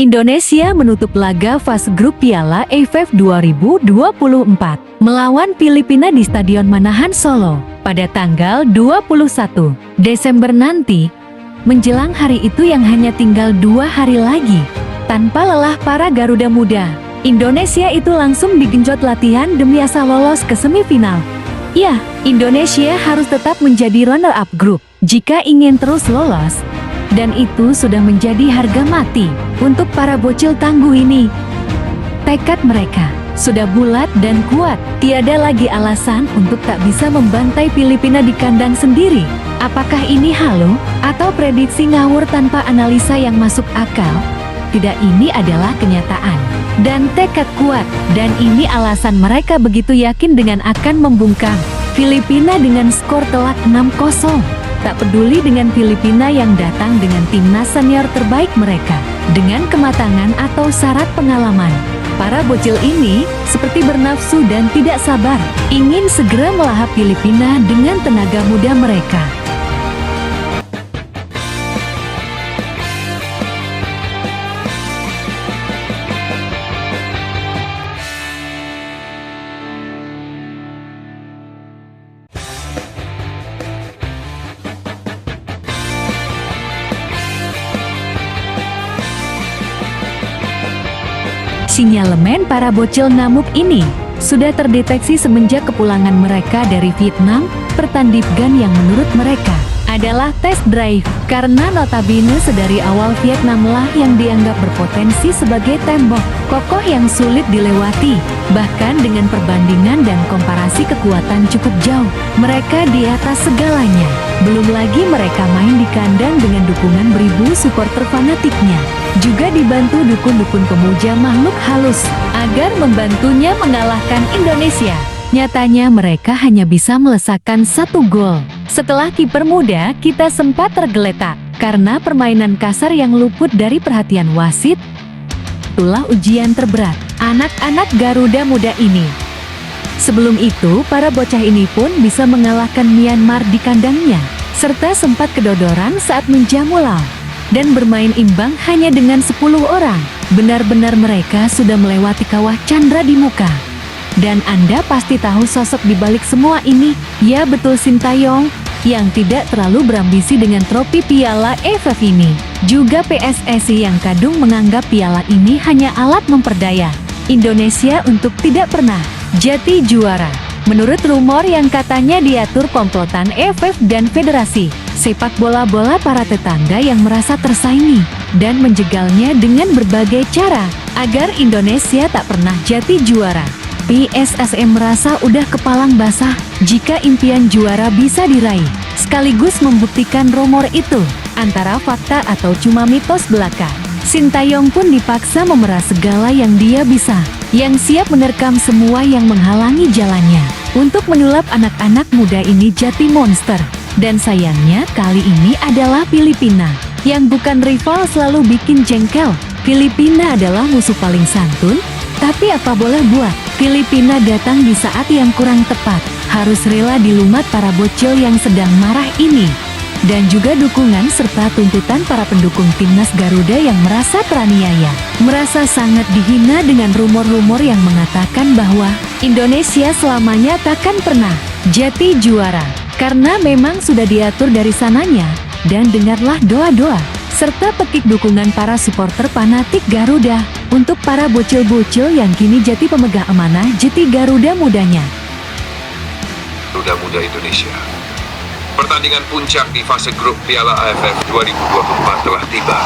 Indonesia menutup laga fase grup Piala AFF 2024 melawan Filipina di Stadion Manahan Solo pada tanggal 21 Desember nanti. Menjelang hari itu yang hanya tinggal 2 hari lagi, tanpa lelah para Garuda Muda, Indonesia itu langsung digenjot latihan demi asal lolos ke semifinal. Ya, Indonesia harus tetap menjadi runner-up grup jika ingin terus lolos. Dan itu sudah menjadi harga mati untuk para bocil tangguh ini. Tekad mereka sudah bulat dan kuat, tiada lagi alasan untuk tak bisa membantai Filipina di kandang sendiri. Apakah ini halu atau prediksi ngawur tanpa analisa yang masuk akal? Tidak, ini adalah kenyataan dan tekad kuat, dan ini alasan mereka begitu yakin dengan akan membungkam Filipina dengan skor telak 6-0. Tak peduli dengan Filipina yang datang dengan timnas senior terbaik mereka, dengan kematangan atau syarat pengalaman, para bocil ini seperti bernafsu dan tidak sabar, ingin segera melahap Filipina dengan tenaga muda mereka. Sinyalemen para bocil ngamuk ini sudah terdeteksi semenjak kepulangan mereka dari Vietnam. Pertandingan yang menurut mereka adalah test drive, karena notabene sedari awal Vietnamlah yang dianggap berpotensi sebagai tembok kokoh yang sulit dilewati. Bahkan dengan perbandingan dan komparasi kekuatan cukup jauh, mereka di atas segalanya. Belum lagi mereka main di kandang dengan dukungan beribu supporter fanatiknya, juga dibantu dukun-dukun pemuja makhluk halus agar membantunya mengalahkan Indonesia. Nyatanya mereka hanya bisa melesakkan 1 gol. Setelah kiper muda kita sempat tergeletak karena permainan kasar yang luput dari perhatian wasit. Itulah ujian terberat anak-anak Garuda Muda ini. Sebelum itu, para bocah ini pun bisa mengalahkan Myanmar di kandangnya, serta sempat kedodoran saat menjamu lawan dan bermain imbang hanya dengan 10 orang. Benar-benar mereka sudah melewati kawah Chandra di muka. Dan Anda pasti tahu sosok di balik semua ini. Ya betul, Sintayong, yang tidak terlalu berambisi dengan trofi Piala AFF ini. Juga PSSI yang kadung menganggap piala ini hanya alat memperdaya Indonesia untuk tidak pernah jadi juara. Menurut rumor yang katanya diatur komplotan AFF dan Federasi Sepak Bola para tetangga yang merasa tersaingi dan menjegalnya dengan berbagai cara agar Indonesia tak pernah jadi juara. PSSI merasa udah kepalang basah jika impian juara bisa diraih, sekaligus membuktikan rumor itu antara fakta atau cuma mitos belaka. Sintayong pun dipaksa memeras segala yang dia bisa, yang siap menerkam semua yang menghalangi jalannya untuk menyulap anak-anak muda ini jadi monster. Dan sayangnya kali ini adalah Filipina, yang bukan rival selalu bikin jengkel. Filipina adalah musuh paling santun, tapi apa boleh buat, Filipina datang di saat yang kurang tepat, harus rela dilumat para bocil yang sedang marah ini. Dan juga dukungan serta tuntutan para pendukung timnas Garuda yang merasa teraniaya, merasa sangat dihina dengan rumor-rumor yang mengatakan bahwa Indonesia selamanya takkan pernah jadi juara, karena memang sudah diatur dari sananya. Dan dengarlah doa-doa serta petik dukungan para supporter fanatik Garuda untuk para bocil-bocil yang kini jadi pemegang amanah jeti Garuda Mudanya. Garuda Muda Indonesia. Pertandingan puncak di fase grup Piala AFF 2024 telah tiba.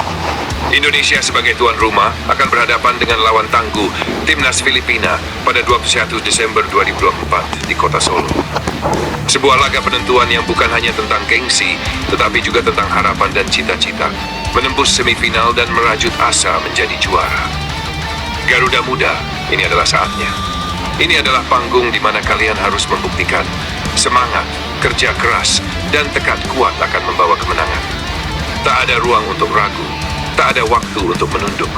Indonesia sebagai tuan rumah akan berhadapan dengan lawan tangguh timnas Filipina pada 21 Desember 2024 di kota Solo. Sebuah laga penentuan yang bukan hanya tentang gengsi, tetapi juga tentang harapan dan cita-cita menembus semifinal dan merajut asa menjadi juara. Garuda Muda, ini adalah saatnya. Ini adalah panggung di mana kalian harus membuktikan semangat, kerja keras, dan tekad kuat akan membawa kemenangan. Tak ada ruang untuk ragu, tak ada waktu untuk menunduk.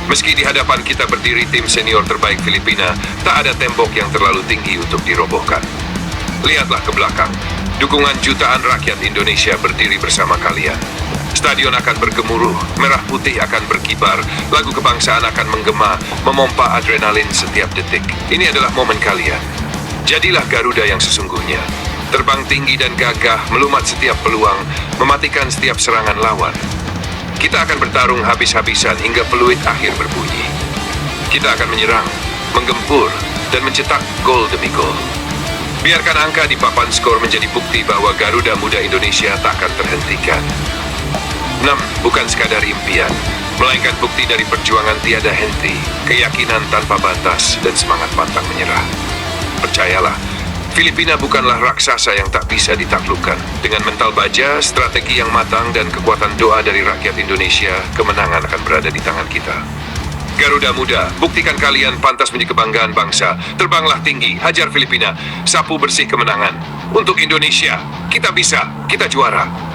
Meski di hadapan kita berdiri tim senior terbaik Filipina, tak ada tembok yang terlalu tinggi untuk dirobohkan. Lihatlah ke belakang, dukungan jutaan rakyat Indonesia berdiri bersama kalian. Stadion akan bergemuruh, merah putih akan berkibar, lagu kebangsaan akan menggema, memompa adrenalin setiap detik. Ini adalah momen kalian. Jadilah Garuda yang sesungguhnya. Terbang tinggi dan gagah, melumat setiap peluang, mematikan setiap serangan lawan. Kita akan bertarung habis-habisan hingga peluit akhir berbunyi. Kita akan menyerang, menggempur, dan mencetak gol demi gol. Biarkan angka di papan skor menjadi bukti bahwa Garuda Muda Indonesia tak akan terhentikan. 6. Bukan sekadar impian, melainkan bukti dari perjuangan tiada henti, keyakinan tanpa batas, dan semangat pantang menyerah. Percayalah, Filipina bukanlah raksasa yang tak bisa ditaklukkan. Dengan mental baja, strategi yang matang, dan kekuatan doa dari rakyat Indonesia, kemenangan akan berada di tangan kita. Garuda Muda, buktikan kalian pantas menjadi kebanggaan bangsa. Terbanglah tinggi, hajar Filipina, sapu bersih kemenangan. Untuk Indonesia, kita bisa, kita juara.